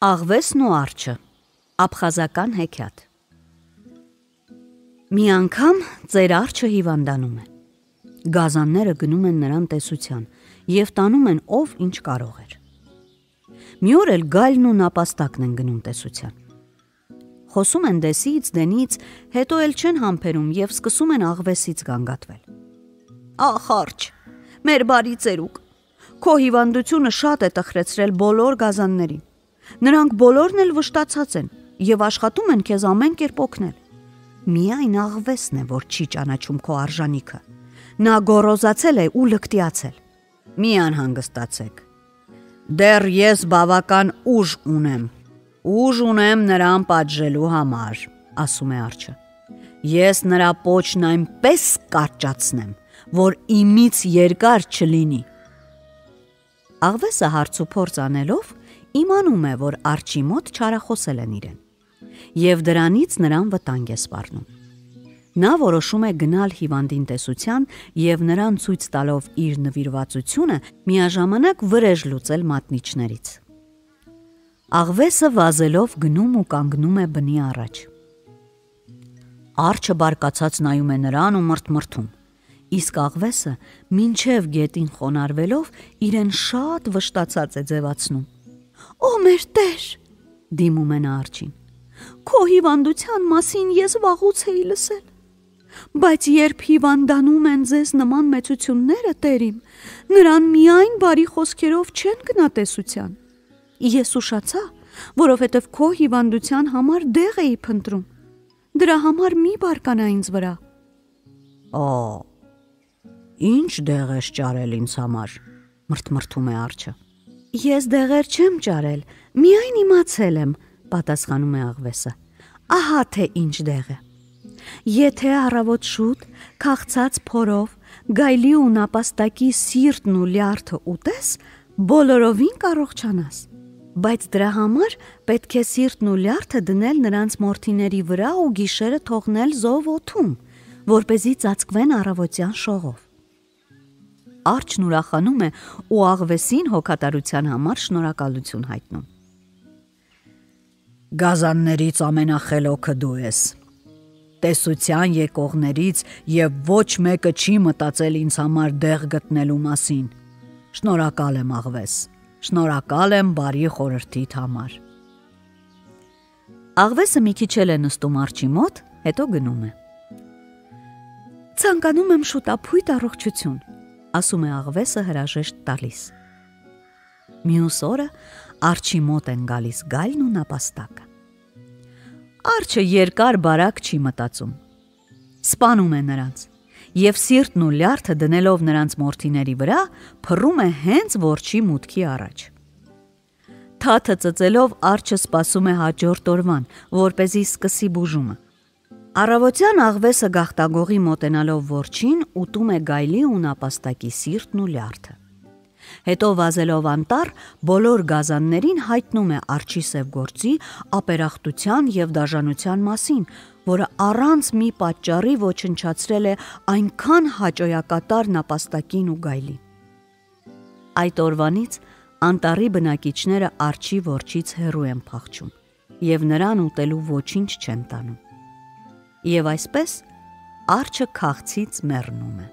Աղվեսն ու արջը, աբխազական հեքիաթ։ Մի անգամ ծեր արջը հիվանդանում է։ Գազանները գնում են նրան տեսության և տանում են ով ինչ կարող էր։ Մի օր էլ գայլն ու նապաստակն են գնում տեսության։ Խոսում են դեսից, դենից, հետո էլ չեն համբերում և սկսում են աղվեսից գանգատվել։ Ախ արջ, մեր բարի ծերուկ, քո հիվանդությունը շատ է տխրեցրել բոլոր գազաններին։ Նրանք բոլորն էլ վշտացած են և աշխատում են քեզ ամեն կերպ օգնել։ Միայն աղվեսն է, որ չի ճանաչում քո արժանիքը։ Նա գոռոզացել է ու լկտիացել։ Մի անհանգստացեք։ Դեռ ես բավական ուժ ունեմ նրան պատժելու համար, ասում է արջը։ Ես նրա պոչն այնպես կարճացնեմ, որ իմից երկար չլինի։ Աղվեսը հարց ու փորձ անելով իմանում է, որ արջի մոտ չարախոսել են իրեն, և դրանից նրան վտանգ է սպառնում։ Նա որոշում է գնալ հիվանդին տեսության և նրան ցույց տալով իր նվիրվածությունը միաժամանակ վրեժ լուծել մատնիչներից։ Աղվեսը վազելով գնում ու կանգնում է բնի առաջ։ Արջը բարկացած նայում է նրան ու մրթմրթում, իսկ աղվեսը մինչև գետին խոնարհվելով իրեն շատ վշտացած է ձևացնում։ Օ մեր Տեր, դիմում է նա արջին, քո հիվանդության մասին ես վաղուց էի լսել, բայց երբ հիվանդանում են ձեզ նման մեծությունները, Տերիմ, նրան միայն բարի խոսքերով չեն գնա տեսության։ Ես ուշացա, որովհետև քո հիվանդության համար դեղ էի փնտրում, դրա համար մի բարկանա ինձ վրա։ Ինչ դեղ ես ճարել ինձ համար, մրթմրթում է արջը։ Ես դեղեր չեմ ճարել, միայն իմացել եմ, պատասխանում է աղվեսը։ Ահա թե ինչ դեղ է։ Եթե առավոտ շուտ, քաղցած փորով, գայլի ու նապաստակի սիրտն ու լյարդը ուտես, բոլորովին կառողջանաս։ Բայց դրա համար պետք է սիրտն ու լյարդը դնել նրանց մորթիների վրա ու գիշերը թողնել զով օդում, որպեսզի ծածկվեն առավոտյան շողով։ Արջն ուրախանում է ու աղվեսին հոգատարության համար շնորհակալություն հայտնում։ Գազաններից ամենախելոքը դու ես։ Տեսության եկողներից և ոչ մեկը չի մտածել ինձ համար դեղ գտնելու մասին։ Շնորհակալ եմ աղվես, շնորհակալ եմ բարի խորհրդիդ համար։ Աղվեսը մի քիչ էլ է նստում արջի մոտ, հետո գնում է։ Ցանկանում եմ շուտափույթ առողջություն, ասում է աղվեսը հրաժեշտ տալիս։ Մյուս օրը արջի մոտ են գալիս գայլն ու նապաստակը։ Արջը երկար բարակ չի մտածում, սպանում է նրանց և սիրտն ու լյարդը դնելով նրանց մորթիների վրա փռում է հենց որջի մուտքի առաջ։ Թաթը ծծելով արջը սպասում է հաջորդ օրվան, որպեսզի սկսի բուժումը։ Առավոտյան աղվեսը գաղտագողի մոտենալով որջին ուտում է գայլի ու նապաստակի սիրտն ու լյարդը։ Հետո վազելով անտառ բոլոր գազաններին հայտնում է արջի սև գործի, ապերախտության և դաժանության մասին, որը առանց մի պատճառի ոչնչացրել է այնքան հաճոյակատար նապաստակին ու գայլին։ Այդ օրվանից անտառի բնակիչները արջի որջից հեռու են փախչում և նրան ուտելու ոչինչ չեն տանում։ Եվ այսպես արջը քաղցից մեռնում է։